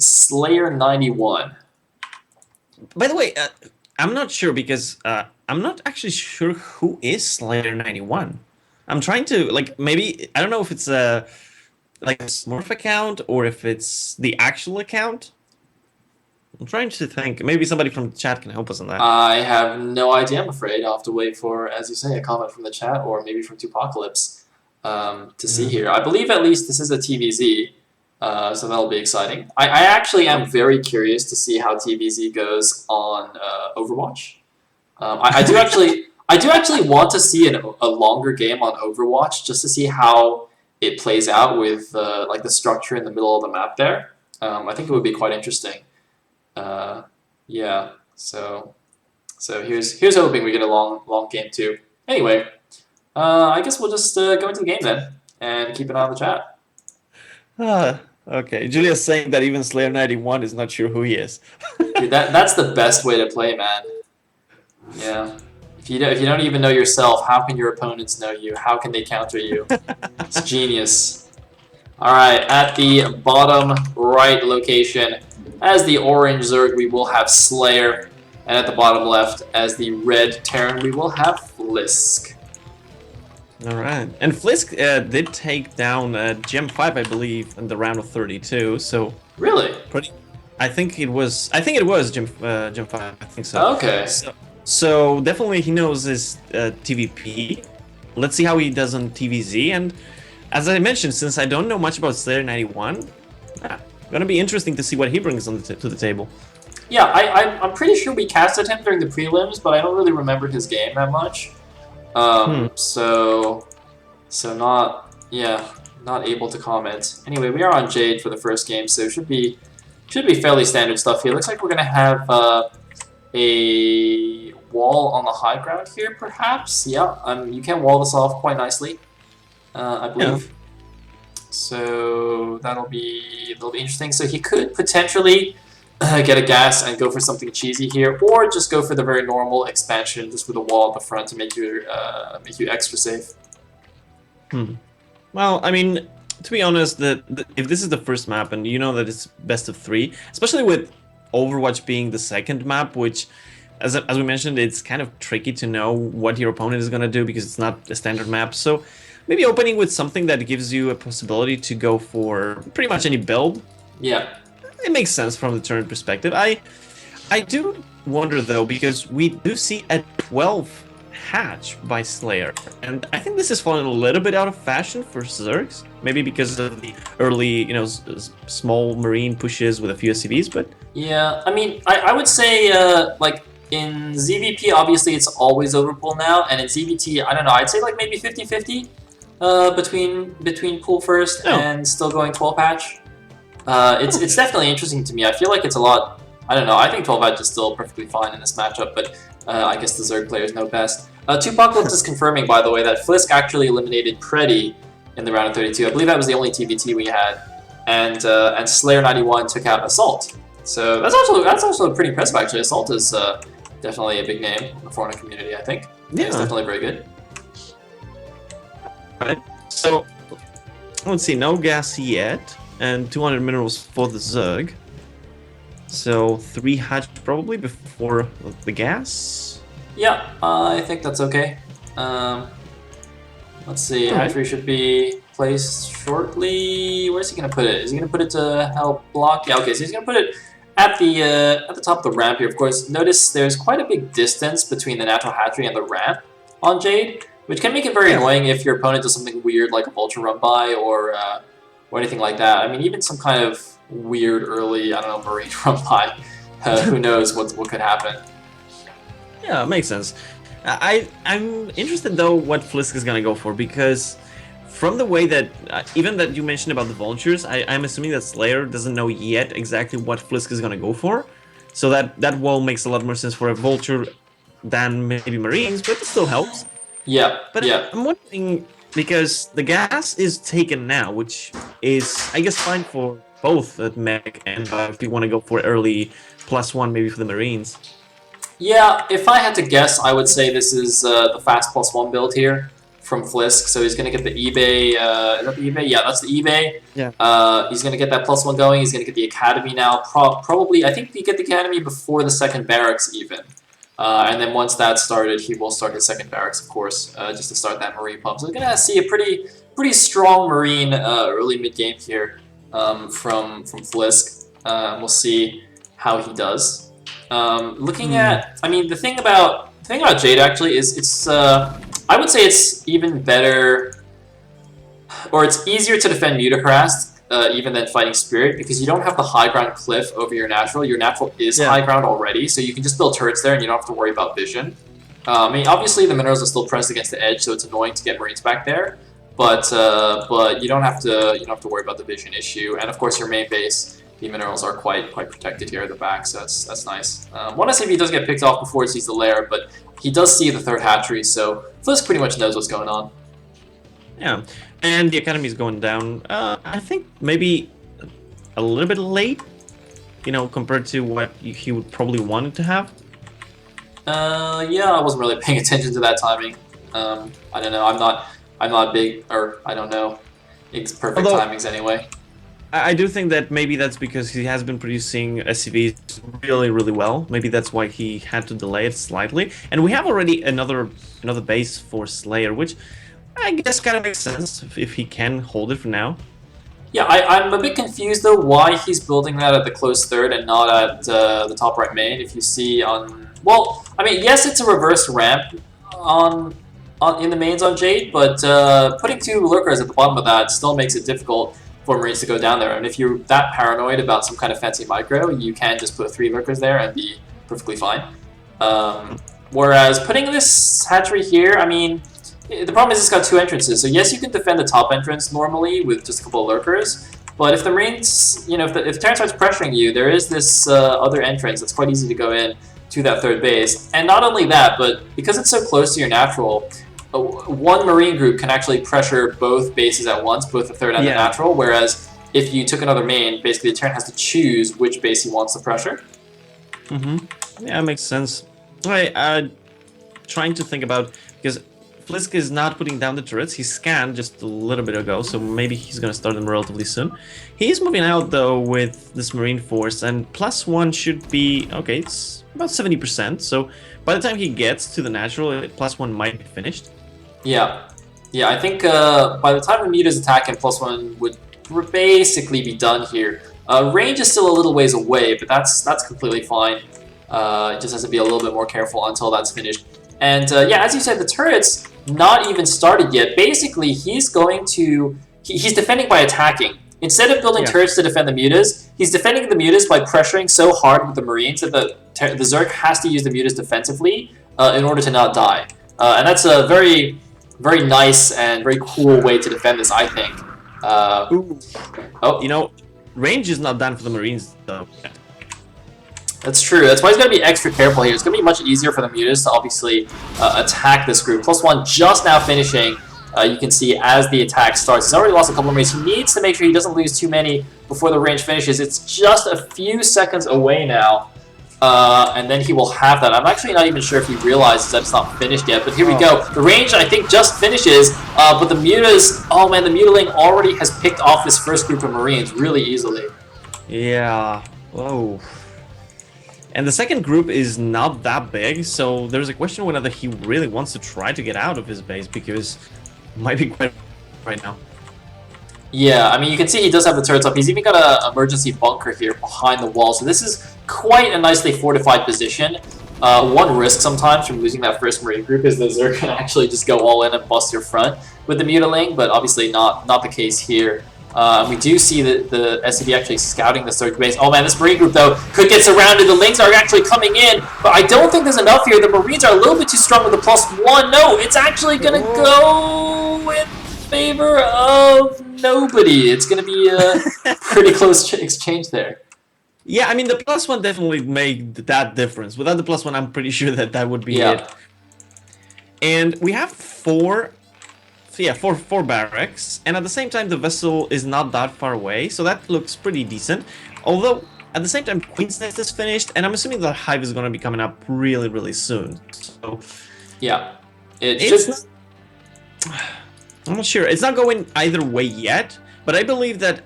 Slayer91. By the way, I'm not sure because I'm not actually sure who is Slayer91. I'm trying to like maybe I don't know if it's a like a Smurf account or if it's the actual account. I'm trying to think. Maybe somebody from the chat can help us on that. I have no idea, I'm afraid. I'll have to wait for, as you say, a comment from the chat or maybe from Tupacalypse to see here. I believe at least this is a TVZ, so that'll be exciting. I actually am very curious to see how TVZ goes on Overwatch. I do actually want to see a longer game on Overwatch just to see how it plays out with like the structure in the middle of the map there. I think it would be quite interesting. Yeah, so here's hoping we get a long game too. Anyway, I guess we'll just go into the game then and keep an eye on the chat. Okay. Julia's saying that even Slayer91 is not sure who he is. Dude, that's the best way to play, man. Yeah. If you don't even know yourself, how can your opponents know you? How can they counter you? It's genius. All right, at the bottom right location, as the orange Zerg, we will have Slayer, and at the bottom left, as the red Terran, we will have Flisk. All right, and Flisk did take down Gem 5, I believe, in the round of 32. So really, I think it was Gem 5. I think so. Okay. So definitely he knows his TVP. Let's see how he does on TVZ. And as I mentioned, since I don't know much about Slayer91, gonna be interesting to see what he brings on to the table. Yeah, I'm pretty sure we casted him during the prelims, but I don't really remember his game that much. So not able to comment. Anyway, we are on Jade for the first game, so should be fairly standard stuff here. Looks like we're gonna have a wall on the high ground here, perhaps. Yeah, you can wall this off quite nicely, I believe. Yeah. So that'll be interesting. So he could potentially get a gas and go for something cheesy here, or just go for the very normal expansion, just with a wall at the front to make you extra safe. Well, I mean, to be honest, if this is the first map and you know that it's best of 3, especially with Overwatch being the second map, which, as we mentioned, it's kind of tricky to know what your opponent is gonna do because it's not a standard map. So maybe opening with something that gives you a possibility to go for pretty much any build. Yeah. It makes sense from the turn perspective. I do wonder, though, because we do see a 12 hatch by Slayer. And I think this is falling a little bit out of fashion for Zergs. Maybe because of the early, small marine pushes with a few SCVs, but... Yeah, I mean, I would say, like, in ZVP, obviously, it's always overpull now. And in ZVT, I don't know, I'd say, like, maybe 50-50 between pull first and still going 12 hatch. It's definitely interesting to me. I feel like it's a lot... I don't know, I think 12 hatch is still perfectly fine in this matchup, but I guess the Zerg players know best. Tupacalypse is confirming, by the way, that Flisk actually eliminated Preddy in the round of 32. I believe that was the only TVT we had. And Slayer91 took out Assault. So that's also pretty impressive, actually. Assault is definitely a big name in the Fortnite community, I think. Yeah. It's definitely very good. Alright, so let's see, no gas yet. And 200 minerals for the Zerg. So 3 hatch probably before the gas? Yeah, I think that's okay. Let's see, hatch 3 should be placed shortly. Where's he going to put it? Is he going to put it to help block? Yeah, okay, so he's going to put it at the top of the ramp here. Of course, notice there's quite a big distance between the natural hatchery and the ramp on Jade, which can make it very annoying if your opponent does something weird like a vulture run by or anything like that. I mean, even some kind of weird early, I don't know, marine run by. Who knows what could happen. Yeah, it makes sense. I'm interested, though, what Flisk is going to go for, because from the way that, even that you mentioned about the vultures, I'm assuming that Slayer doesn't know yet exactly what Flisk is going to go for. So that wall makes a lot more sense for a vulture than maybe marines, but it still helps. Yeah, but yeah. I'm wondering, because the gas is taken now, which is, I guess, fine for both at mech and if you want to go for early +1 maybe for the marines. Yeah, if I had to guess, I would say this is the fast +1 build here from Flisk, so he's going to get the eBay. Is that the eBay? Yeah, that's the eBay. Yeah. He's going to get that +1 going. He's going to get the Academy now. Probably, I think he get the Academy before the second barracks even. And then once that's started, he will start his second barracks, of course, just to start that Marine pump. So we're going to see a pretty strong Marine early mid-game here from Flisk. We'll see how he does. Looking at, I mean, the thing about Jade actually is it's I would say it's even better, or it's easier to defend Mutaharassed even than Fighting Spirit, because you don't have the high ground cliff over your natural. Your natural is high ground already, so you can just build turrets there and you don't have to worry about vision. I mean, obviously the minerals are still pressed against the edge, so it's annoying to get Marines back there, but you don't have to worry about the vision issue. And of course your main base, the minerals are quite protected here at the back, so that's nice. One SCV does get picked off before it sees the lair, but he does see the third hatchery, so Flisk pretty much knows what's going on. Yeah, and the Academy is going down, I think maybe a little bit late, you know, compared to what he would probably want it to have. Yeah, I wasn't really paying attention to that timing. I don't know, I'm not big, or I don't know, it's perfect timings anyway. I do think that maybe that's because he has been producing SCVs really well. Maybe that's why he had to delay it slightly. And we have already another base for Slayer, which I guess kind of makes sense if he can hold it for now. Yeah, I'm a bit confused though why he's building that at the close third and not at the top right main. If you see on, well, I mean, yes, it's a reverse ramp in the mains on Jade, but putting 2 lurkers at the bottom of that still makes it difficult for Marines to go down there. And if you're that paranoid about some kind of fancy micro, you can just put 3 lurkers there and be perfectly fine. Whereas putting this hatchery here, I mean, the problem is it's got 2 entrances. So yes, you can defend the top entrance normally with just a couple of lurkers, but if the Marines, you know, if the Terran starts pressuring you, there is this other entrance that's quite easy to go in to that third base. And not only that, but because it's so close to your natural, one Marine group can actually pressure both bases at once, both the third and the natural, whereas if you took another main, basically the Terran has to choose which base he wants to pressure. Yeah, makes sense. Alright, trying to think about, because Flisk is not putting down the turrets. He scanned just a little bit ago, so maybe he's going to start them relatively soon. He's moving out, though, with this Marine Force, and +1 should be, okay, it's about 70%, so by the time he gets to the natural, +1 might be finished. Yeah, I think by the time the Mutas attack him, +1 would basically be done here. Range is still a little ways away, but that's completely fine. It just has to be a little bit more careful until that's finished. And yeah, as you said, the turret's not even started yet. Basically, he's defending by attacking. Instead of building turrets to defend the Mutas, he's defending the Mutas by pressuring so hard with the Marines that the Zerg has to use the Mutas defensively in order to not die. And that's a very nice and very cool way to defend this, I think. You know, range is not done for the Marines, though. That's true. That's why he's going to be extra careful here. It's going to be much easier for the Mutas to obviously attack this group. +1 just now finishing. You can see as the attack starts. He's already lost a couple of Marines. He needs to make sure he doesn't lose too many before the range finishes. It's just a few seconds away now. And then he will have that. I'm actually not even sure if he realizes that it's not finished yet, but here we go. The range, I think, just finishes, but the Mutas, oh man, the Mutaling already has picked off this first group of Marines really easily. Yeah. Whoa. And the second group is not that big, so there's a question whether he really wants to try to get out of his base, because it might be quite right now. Yeah, I mean, you can see he does have the turrets up. He's even got an emergency bunker here behind the wall, so this is quite a nicely fortified position. One risk sometimes from losing that first Marine group is that Zerg can actually just go all in and bust your front with the Mutaling, but obviously not the case here. We do see the SCV actually scouting the third base. Oh man, this Marine group, though, could get surrounded. The Lings are actually coming in, but I don't think there's enough here. The Marines are a little bit too strong with the +1. No, it's actually going to go in favor of nobody. It's going to be a pretty close exchange there. Yeah, I mean, the +1 definitely made that difference. Without the +1, I'm pretty sure that would be it. And we have four barracks, and at the same time the vessel is not that far away, so that looks pretty decent. Although at the same time Queen's Nest is finished, and I'm assuming that Hive is going to be coming up really soon. So yeah, I'm not sure. It's not going either way yet, but I believe that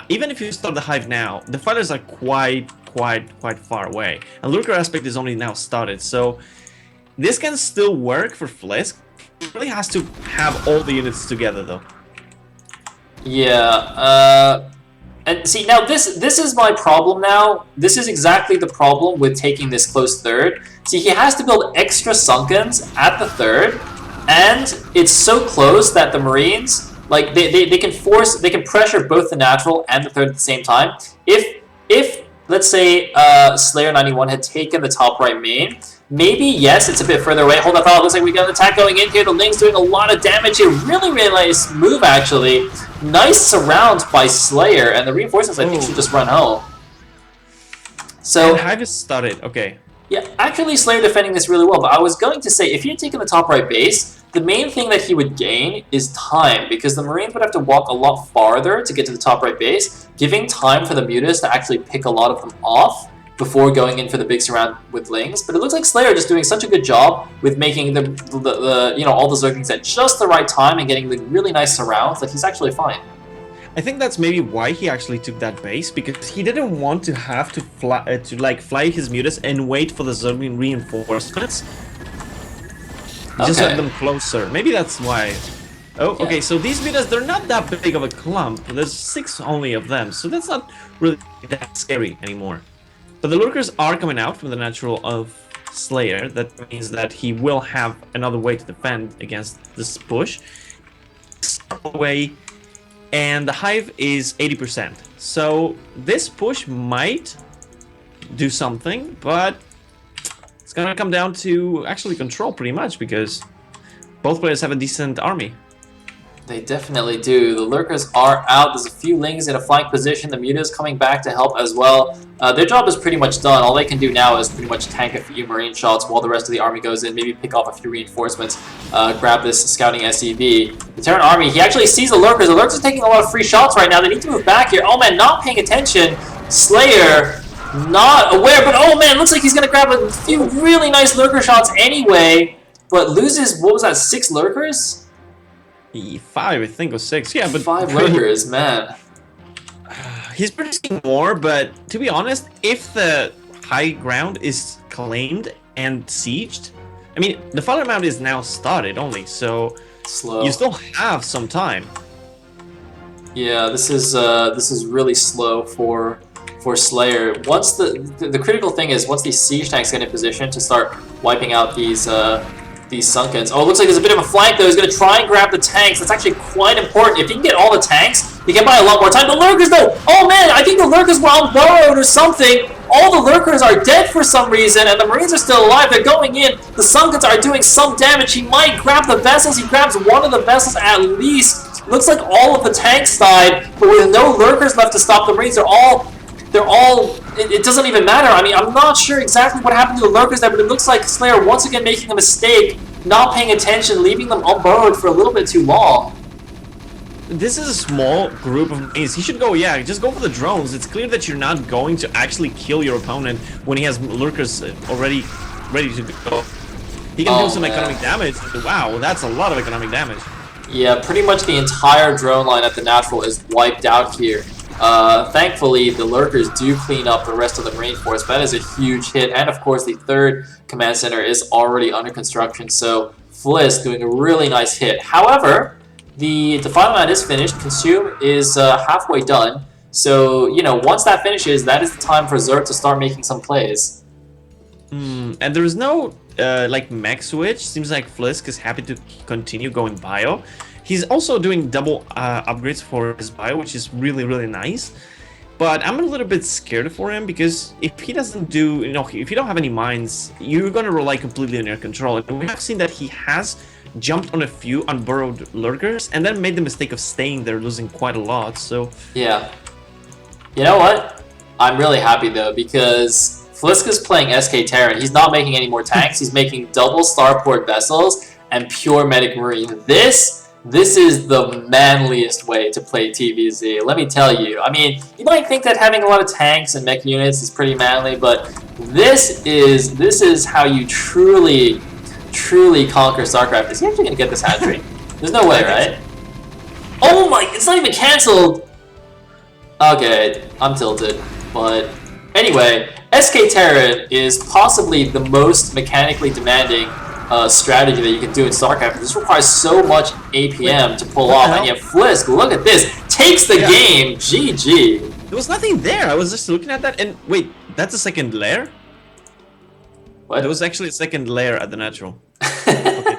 even if you start the hive now, the fighters are quite far away. And Lurker aspect is only now started, so this can still work for Flisk. He really has to have all the units together, though. Yeah, and see, now this is my problem now. This is exactly the problem with taking this close third. See, he has to build extra Sunkens at the third, and it's so close that the Marines, like, they can pressure both the natural and the third at the same time. If let's say Slayer91 had taken the top right main, maybe, yes, it's a bit further away. Hold on, it looks like we got an attack going in here. The Ling's doing a lot of damage here. Really, really nice move, actually. Nice surround by Slayer, and the reinforcements, I think, should just run home. So, and Hive is started, okay. Yeah, actually, Slayer defending this really well, but I was going to say, if he had taken the top right base, the main thing that he would gain is time, because the Marines would have to walk a lot farther to get to the top right base, giving time for the Mutas to actually pick a lot of them off before going in for the big surround with Lings. But it looks like Slayer just doing such a good job with making the all the Zerglings at just the right time and getting the really nice surrounds that he's actually fine. I think that's maybe why he actually took that base, because he didn't want to have to fly his Mutas and wait for the Zergling reinforcements. Just have them closer. Maybe that's why. Oh, okay, so these Mutas, they're not that big of a clump. There's 6 only of them, so that's not really that scary anymore. But the Lurkers are coming out from the natural of Slayer. That means that he will have another way to defend against this push. Away, and the Hive is 80%. So this push might do something, but it's gonna come down to actually control pretty much, because both players have a decent army. They definitely do. The Lurkers are out. There's a few Lings in a flank position. The Mutas coming back to help as well. Their job is pretty much done. All they can do now is pretty much tank a few Marine shots while the rest of the army goes in, maybe pick off a few reinforcements, grab this scouting SCV. The Terran army, he actually sees the Lurkers. The Lurkers are taking a lot of free shots right now. They need to move back here. Oh man, not paying attention. Slayer, not aware, but oh man, looks like he's going to grab a few really nice Lurker shots anyway, but loses, what was that, 6 Lurkers? 5, I think, or 6. Yeah, but 5 Lurkers, man. He's producing more, but to be honest, if the high ground is claimed and sieged, I mean, the Father Mount is now started only, so slow. You still have some time. Yeah, this is really slow for Slayer. Once the critical thing is, once these siege tanks get in position to start wiping out these Sunkens. Oh, it looks like there's a bit of a flank, though. He's going to try and grab the tanks. That's actually quite important. If he can get all the tanks, he can buy a lot more time. The Lurkers, though! Oh, man, I think the Lurkers were on borrowed or something. All the Lurkers are dead for some reason, and the Marines are still alive. They're going in. The Sunkens are doing some damage. He might grab the vessels. He grabs one of the vessels at least. Looks like all of the tanks died, but with no Lurkers left to stop the Marines, it doesn't even matter. I mean, I'm not sure exactly what happened to the Lurkers there, but it looks like Slayer once again making a mistake, not paying attention, leaving them unburrowed for a little bit too long. This is a small group of Marines. He should go, yeah, just go for the drones. It's clear that you're not going to actually kill your opponent when he has Lurkers already ready to go. He can do some economic damage. Wow, that's a lot of economic damage. Yeah, pretty much the entire drone line at the natural is wiped out here. Thankfully, the Lurkers do clean up the rest of the Marine force. That is a huge hit, and of course, the third command center is already under construction. So Flisk doing a really nice hit. However, the final mount is finished. Consume is halfway done. So once that finishes, that is the time for Zerg to start making some plays. And there is no mech switch. Seems like Flisk is happy to continue going bio. He's also doing double upgrades for his bio, which is really, really nice. But I'm a little bit scared for him, because if he doesn't do, if you don't have any mines, you're going to rely completely on your control. And we have seen that he has jumped on a few unburrowed Lurkers and then made the mistake of staying there, losing quite a lot. So yeah. You know what? I'm really happy, though, because Flisk is playing SK Terran. He's not making any more tanks. He's making double starport vessels and pure medic marine. This is the manliest way to play TVZ, let me tell you. I mean, you might think that having a lot of tanks and mech units is pretty manly, but this is how you truly conquer StarCraft. Is he actually going to get this hat trick? There's no way, right? Oh my, it's not even cancelled! Okay, I'm tilted. But anyway, SK Terran is possibly the most mechanically demanding strategy that you can do in StarCraft. This requires so much APM to pull off. And yet Flisk, look at this, takes the game. GG. There was nothing there. I was just looking at that and wait, that's a second layer? What? There was actually a second layer at the natural. Okay.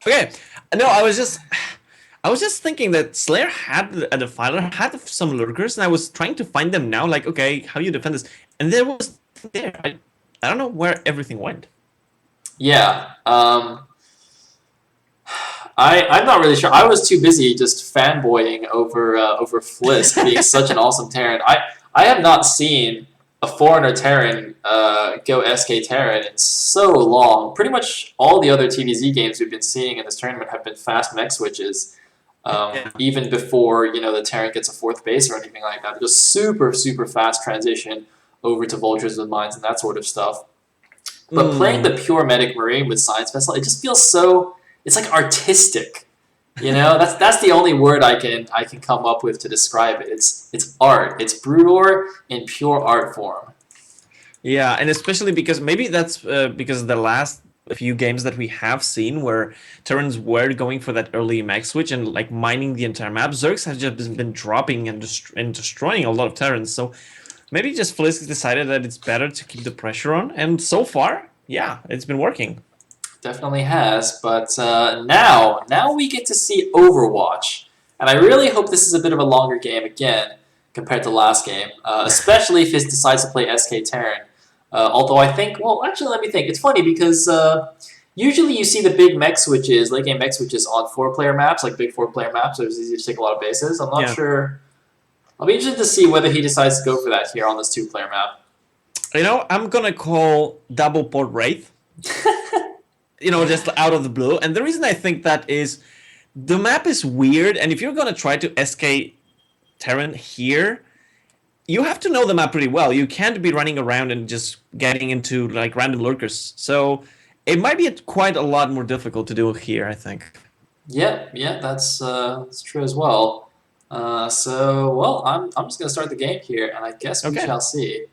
Okay. No, I was just thinking that Slayer had at the Filer had some lurkers, and I was trying to find them now. Like, okay, how do you defend this? And there was there. I don't know where everything went. Yeah. I'm not really sure. I was too busy just fanboying over Flisk being such an awesome Terran. I have not seen a foreigner Terran go SK Terran in so long. Pretty much all the other TVZ games we've been seeing in this tournament have been fast mech switches. Even before the Terran gets a fourth base or anything like that. Just super, super fast transition over to Vultures with Mines and that sort of stuff. But playing the pure Medic Marine with Science Vessel, it just feels so... It's like artistic. That's the only word I can come up with to describe it. It's art. It's Broodor in pure art form. Yeah, and especially because maybe that's because the last few games that we have seen where Terrans were going for that early mech switch and like mining the entire map, Zergs have just been dropping and destroying a lot of Terrans. So maybe just Flisk decided that it's better to keep the pressure on, and so far, yeah, it's been working. Definitely has, but now we get to see Overwatch, and I really hope this is a bit of a longer game again compared to last game, especially if it decides to play SK Terran. Although I think, well, actually, let me think. It's funny because usually you see the big mech switches, late game mech switches on 4-player maps, like big 4-player maps, so it's easy to take a lot of bases. I'm not sure. I'll be interested to see whether he decides to go for that here on this 2-player map. I'm gonna call double port Wraith. Just out of the blue. And the reason I think that is the map is weird, and if you're gonna try to SK Terran here, you have to know the map pretty well. You can't be running around and just getting into like random lurkers. So it might be quite a lot more difficult to do here, I think. Yeah, that's true as well. So, well, I'm just gonna start the game here, and I guess we shall see.